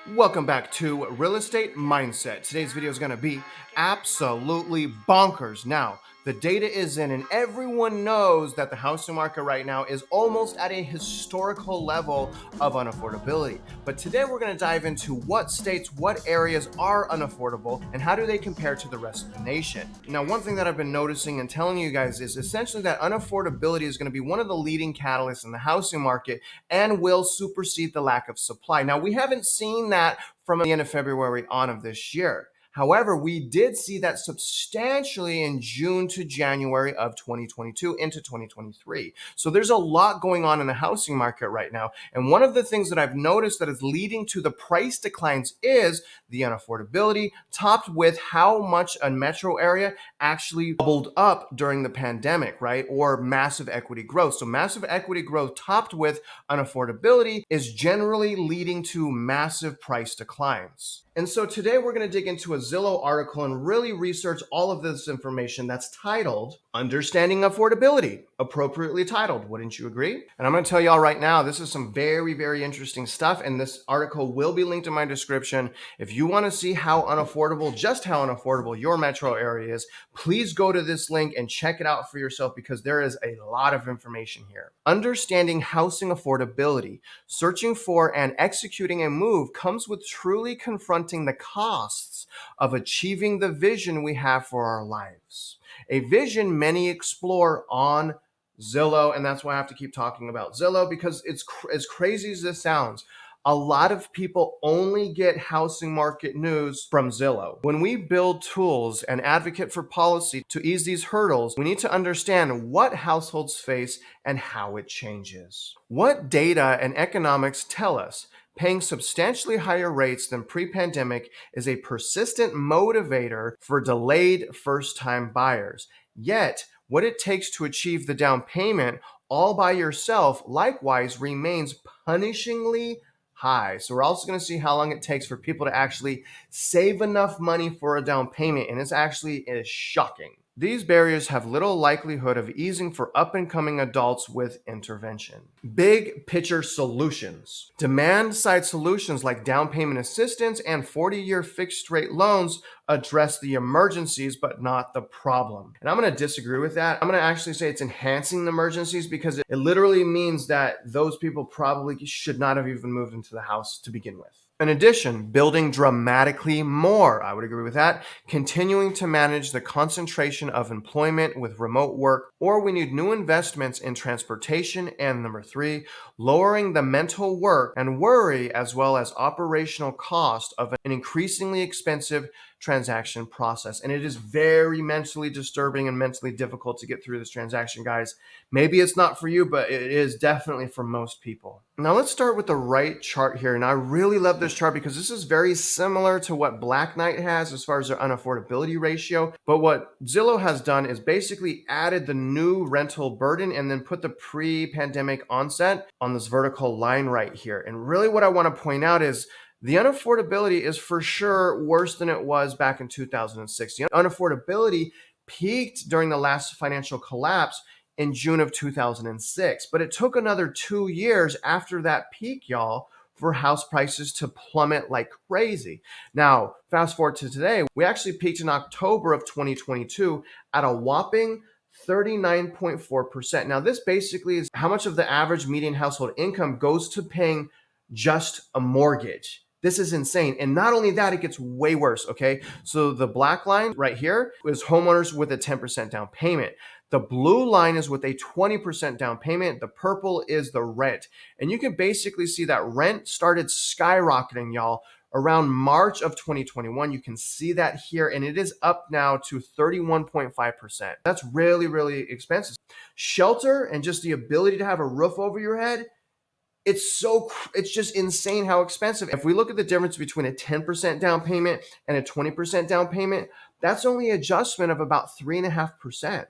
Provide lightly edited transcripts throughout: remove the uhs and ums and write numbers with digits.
Welcome back to Real Estate Mindset. Today's video is going to be absolutely bonkers. Now, the data is in, and everyone knows that the housing market right now is almost at a historical level of unaffordability. But today we're going to dive into what states, what areas are unaffordable, and how do they compare to the rest of the nation. Now, one thing that I've been noticing and telling you guys is essentially that unaffordability is going to be one of the leading catalysts in the housing market and will supersede the lack of supply. Now, we haven't seen that from the end of February on of this year. However, we did see that substantially in June to January of 2022 into 2023. So there's a lot going on in the housing market right now. And one of the things that I've noticed that is leading to the price declines is the unaffordability, topped with how much a metro area actually bubbled up during the pandemic, right? Or massive equity growth. So massive equity growth topped with unaffordability is generally leading to massive price declines. And so today we're going to dig into a Zillow article and really research all of this information that's titled Understanding Affordability, appropriately titled. Wouldn't you agree? And I'm going to tell y'all right now, this is some very, very interesting stuff. And this article will be linked in my description. If you want to see how unaffordable, just how unaffordable your metro area is, please go to this link and check it out for yourself because there is a lot of information here. Understanding housing affordability, searching for and executing a move comes with truly confronting the costs of achieving the vision we have for our lives. A vision many explore on Zillow, and that's why I have to keep talking about Zillow because it's as crazy as this sounds. A lot of people only get housing market news from Zillow. When we build tools and advocate for policy to ease these hurdles, we need to understand what households face and how it changes. What data and economics tell us paying substantially higher rates than pre-pandemic is a persistent motivator for delayed first-time buyers. Yet, what it takes to achieve the down payment all by yourself likewise remains punishingly high. So we're also going to see how long it takes for people to actually save enough money for a down payment, and it is shocking. These barriers have little likelihood of easing for up-and-coming adults with intervention. Big picture solutions. Demand-side solutions like down payment assistance and 40-year fixed-rate loans address the emergencies, but not the problem. And I'm going to disagree with that. I'm going to actually say it's enhancing the emergencies because it literally means that those people probably should not have even moved into the house to begin with. In addition, building dramatically more, I would agree with that, continuing to manage the concentration of employment with remote work, or we need new investments in transportation, and number 3, lowering the mental work and worry as well as operational cost of an increasingly expensive transaction process. And it is very mentally disturbing and mentally difficult to get through this transaction, guys. Maybe it's not for you, but it is definitely for most people. Now let's start with the right chart here. And I really love this chart because this is very similar to what Black Knight has as far as their unaffordability ratio. But what Zillow has done is basically added the new rental burden and then put the pre-pandemic onset on this vertical line right here. And really what I want to point out is the unaffordability is for sure worse than it was back in 2006. The unaffordability peaked during the last financial collapse in June of 2006, but it took another 2 years after that peak, y'all, for house prices to plummet like crazy. Now, fast forward to today, we actually peaked in October of 2022 at a whopping 39.4%. Now, this basically is how much of the average median household income goes to paying just a mortgage. This is insane. And not only that, it gets way worse, okay? So the black line right here is homeowners with a 10% down payment. The blue line is with a 20% down payment. The purple is the rent. And you can basically see that rent started skyrocketing, y'all, around March of 2021. You can see that here, and it is up now to 31.5%. That's really, really expensive. Shelter and just the ability to have a roof over your head, it's just insane how expensive. If we look at the difference between a 10% down payment and a 20% down payment, that's only an adjustment of about 3.5%.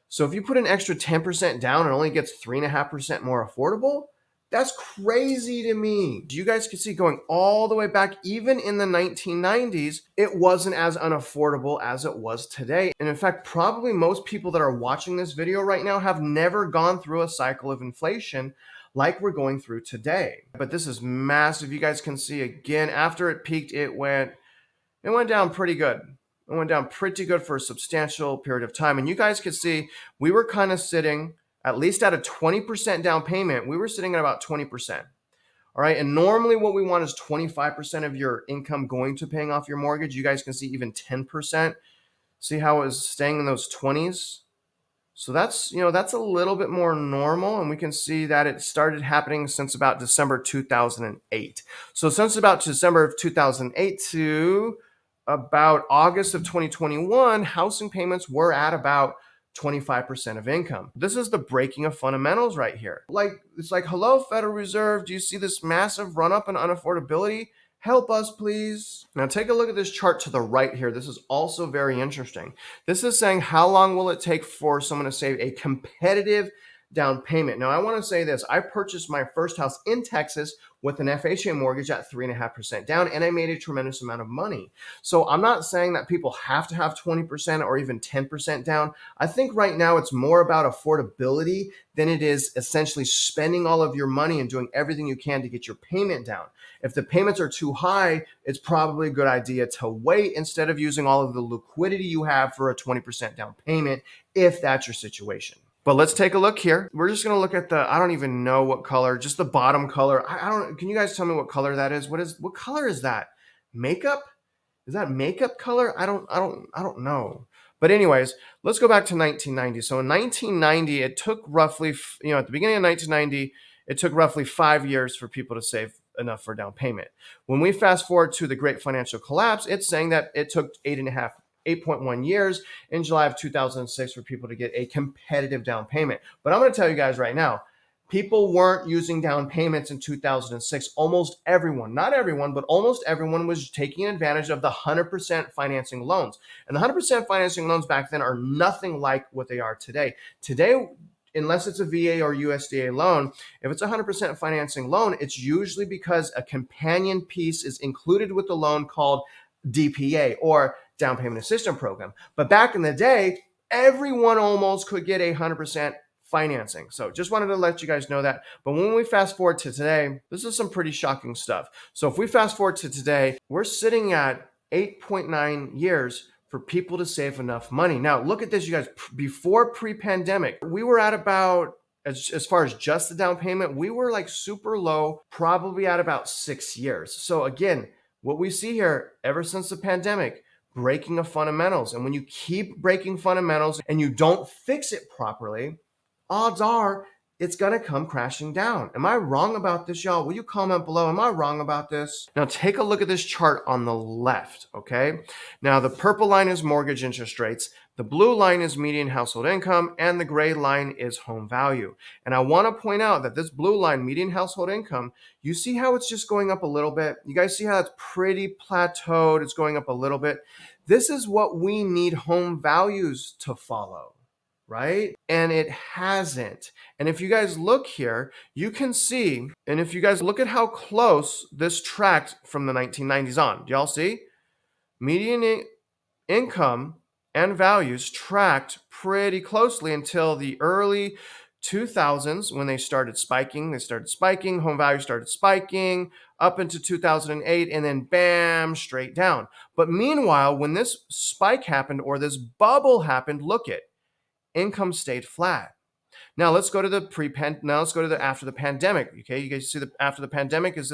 So if you put an extra 10% down and only gets 3.5% more affordable, that's crazy to me. You guys can see going all the way back, even in the 1990s, it wasn't as unaffordable as it was today. And in fact, probably most people that are watching this video right now have never gone through a cycle of inflation like we're going through today. But this is massive. You guys can see again, after it peaked, it went down pretty good. It went down pretty good for a substantial period of time. And you guys could see we were kind of sitting, at least at a 20% down payment, we were sitting at about 20%. All right. And normally what we want is 25% of your income going to paying off your mortgage. You guys can see even 10%. See how it was staying in those 20s? So that's a little bit more normal, and we can see that it started happening since about December 2008. So since about December of 2008 to about August of 2021, housing payments were at about 25% of income. This is the breaking of fundamentals right here. It's like, hello, Federal Reserve, do you see this massive run up in unaffordability? Help us, please. Now take a look at this chart to the right here. This is also very interesting. This is saying how long will it take for someone to save a competitive down payment. Now I want to say this. I purchased my first house in Texas with an FHA mortgage at 3.5% down, and I made a tremendous amount of money. So I'm not saying that people have to have 20% or even 10% down. I think right now it's more about affordability than it is essentially spending all of your money and doing everything you can to get your payment down. If the payments are too high, it's probably a good idea to wait instead of using all of the liquidity you have for a 20% down payment, if that's your situation. But let's take a look here. We're just going to look at I don't even know what color, just the bottom color. I don't, can you guys tell me what color that is? What color is that? Makeup? Is that makeup color? I don't know. But anyways, let's go back to 1990. So in 1990, it took roughly, at the beginning of 1990, it took roughly 5 years for people to save enough for a down payment. When we fast forward to the Great Financial Collapse, it's saying that it took 8.1 years in July of 2006 for people to get a competitive down payment. But I'm going to tell you guys right now, people weren't using down payments in 2006. Almost everyone, not everyone, but almost everyone was taking advantage of the 100% financing loans. And the 100% financing loans back then are nothing like what they are today. Today, unless it's a VA or USDA loan, if it's a 100% financing loan, it's usually because a companion piece is included with the loan called DPA, or down payment assistance program. But back in the day, everyone almost could get 100% financing. So just wanted to let you guys know that. But when we fast forward to today, this is some pretty shocking stuff. So if we fast forward to today, we're sitting at 8.9 years for people to save enough money. Now, look at this, you guys. Before pre-pandemic, we were at about, as far as just the down payment, we were like super low, probably at about 6 years. So again, what we see here ever since the pandemic, breaking of fundamentals. And when you keep breaking fundamentals and you don't fix it properly, odds are it's going to come crashing down. Am I wrong about this, y'all? Will you comment below? Am I wrong about this? Now take a look at this chart on the left, okay? Now the purple line is mortgage interest rates, the blue line is median household income, and the gray line is home value. And I want to point out that this blue line, median household income, you see how it's just going up a little bit? You guys see how it's pretty plateaued? It's going up a little bit. This is what we need home values to follow, right? And it hasn't. And if you guys look here, you can see, and if you guys look at how close this tracked from the 1990s on, do y'all see? Median income and values tracked pretty closely until the early 2000s when they started spiking. Home value started spiking up into 2008, and then bam, straight down. But meanwhile, when this spike happened, or this bubble happened, look it, income stayed flat. Now let's go to the after the pandemic. Okay, you guys see the after the pandemic is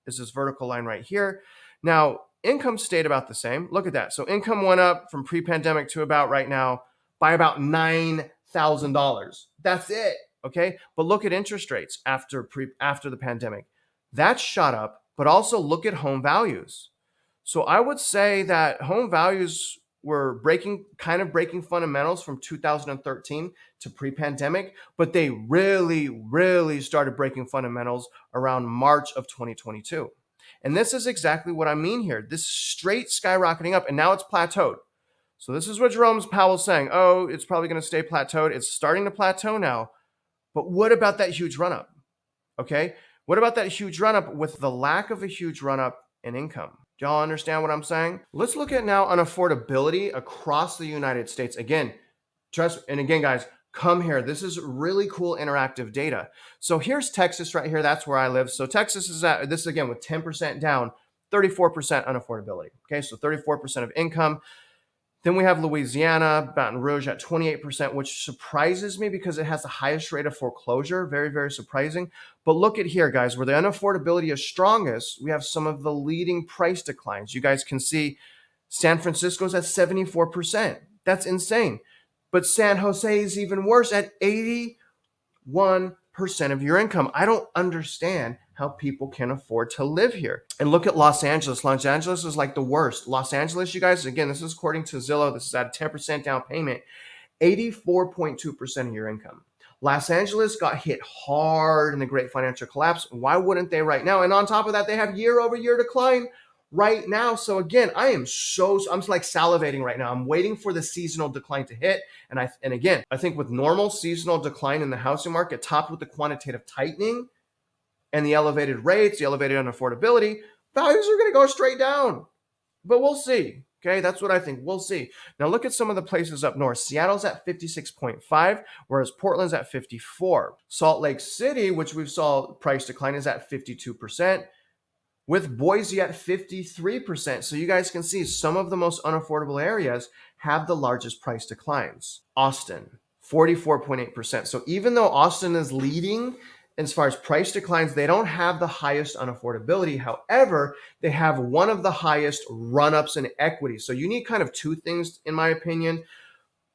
this vertical line right here. Now income stayed about the same. Look at that. So income went up from pre-pandemic to about right now by about $9,000. That's it. Okay, but look at interest rates after the pandemic. That shot up, but also look at home values. So I would say that home values were kind of breaking fundamentals from 2013 to pre-pandemic, but they really started breaking fundamentals around March of 2022. And this is exactly what I mean here. This straight skyrocketing up, and now it's plateaued. So this is what Jerome Powell's saying. Oh, it's probably going to stay plateaued. It's starting to plateau now. But what about that huge run up? Okay. What about that huge run up with the lack of a huge run up in income? Do y'all understand what I'm saying? Let's look at now unaffordability across the United States. Again, guys, come here. This is really cool interactive data. So here's Texas right here. That's where I live. So Texas is at this again with 10% down, 34% unaffordability. Okay, so 34% of income. Then we have Louisiana, Baton Rouge at 28%, which surprises me because it has the highest rate of foreclosure. Very, very surprising. But look at here, guys, where the unaffordability is strongest, we have some of the leading price declines. You guys can see San Francisco's at 74%. That's insane. But San Jose is even worse at 81% of your income. I don't understand how people can afford to live here. And look at Los Angeles. Los Angeles is like the worst. Los Angeles, you guys, again, this is according to Zillow. This is at a 10% down payment, 84.2% of your income. Los Angeles got hit hard in the great financial collapse. Why wouldn't they right now? And on top of that, they have year over year decline right now. So again, I'm like salivating right now. I'm waiting for the seasonal decline to hit. And again, I think with normal seasonal decline in the housing market, topped with the quantitative tightening and the elevated rates, the elevated unaffordability, values are going to go straight down. But we'll see. Okay, that's what I think. We'll see. Now look at some of the places up north. Seattle's at 56.5, whereas Portland's at 54. Salt Lake City, which we've saw price decline, is at 52%, with Boise at 53%. So you guys can see some of the most unaffordable areas have the largest price declines. Austin, 44.8%. So even though Austin is leading as far as price declines, they don't have the highest unaffordability. However, they have one of the highest run-ups in equity. So you need kind of two things, in my opinion,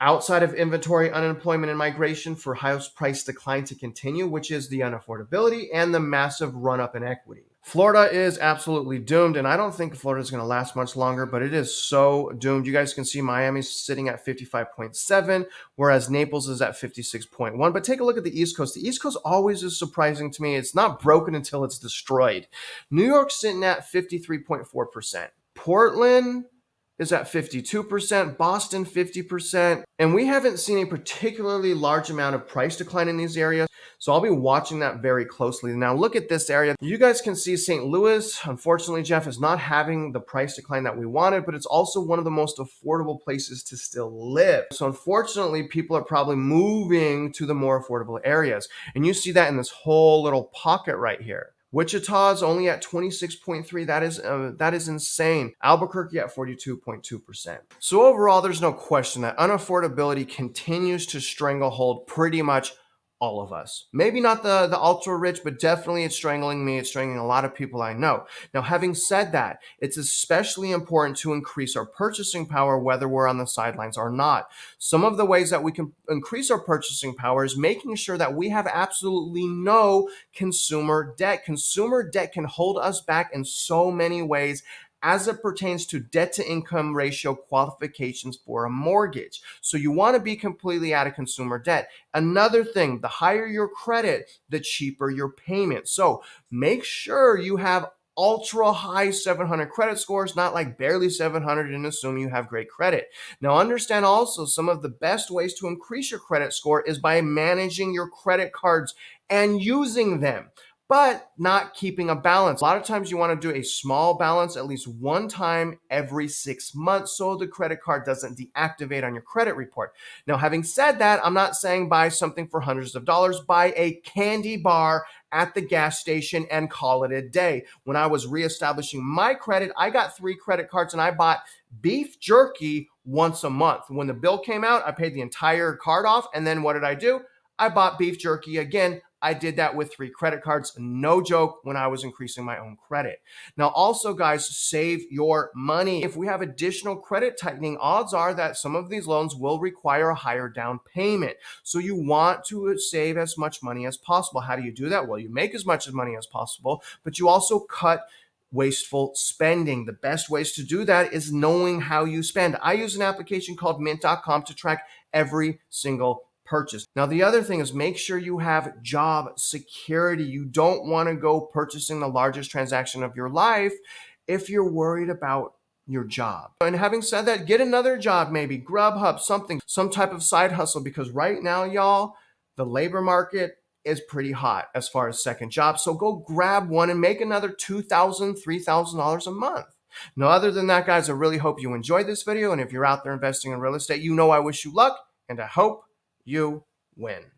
outside of inventory, unemployment, and migration for highest price decline to continue, which is the unaffordability and the massive run-up in equity. Florida is absolutely doomed, and I don't think Florida is going to last much longer, but it is so doomed. You guys can see Miami's sitting at 55.7, whereas Naples is at 56.1. But take a look at the East Coast. The East Coast always is surprising to me. It's not broken until it's destroyed. New York's sitting at 53.4%. Portland is at 52%, Boston 50%, and we haven't seen a particularly large amount of price decline in these areas, so I'll be watching that very closely. Now look at this area. You guys can see St. Louis, unfortunately, Jeff, is not having the price decline that we wanted, but it's also one of the most affordable places to still live. So unfortunately, people are probably moving to the more affordable areas, and you see that in this whole little pocket right here. Wichita is only at 26.3. That is insane. Albuquerque at 42.2%. So overall, there's no question that unaffordability continues to stranglehold pretty much all of us. Maybe not the ultra rich, but definitely it's strangling me. It's strangling a lot of people I know. Now, having said that, it's especially important to increase our purchasing power, whether we're on the sidelines or not. Some of the ways that we can increase our purchasing power is making sure that we have absolutely no consumer debt. Consumer debt can hold us back in so many ways as it pertains to debt to income ratio qualifications for a mortgage. So you want to be completely out of consumer debt. Another thing, the higher your credit, the cheaper your payment. So make sure you have ultra high 700 credit scores, not like barely 700 and assume you have great credit. Now understand also some of the best ways to increase your credit score is by managing your credit cards and using them, but not keeping a balance. A lot of times you want to do a small balance at least one time every 6 months so the credit card doesn't deactivate on your credit report. Now, having said that, I'm not saying buy something for hundreds of dollars. Buy a candy bar at the gas station and call it a day. When I was reestablishing my credit, I got 3 credit cards and I bought beef jerky once a month. When the bill came out, I paid the entire card off. And then what did I do? I bought beef jerky again. I did that with 3 credit cards. No joke, when I was increasing my own credit. Now, also, guys, save your money. If we have additional credit tightening, odds are that some of these loans will require a higher down payment. So you want to save as much money as possible. How do you do that? Well, you make as much money as possible, but you also cut wasteful spending. The best ways to do that is knowing how you spend. I use an application called mint.com to track every single purchase. Now, the other thing is make sure you have job security. You don't want to go purchasing the largest transaction of your life if you're worried about your job. And having said that, get another job, maybe Grubhub, something, some type of side hustle, because right now, y'all, the labor market is pretty hot as far as second jobs. So go grab one and make another $2,000, $3,000 a month. Now, other than that, guys, I really hope you enjoyed this video. And if you're out there investing in real estate, you know I wish you luck and I hope you win.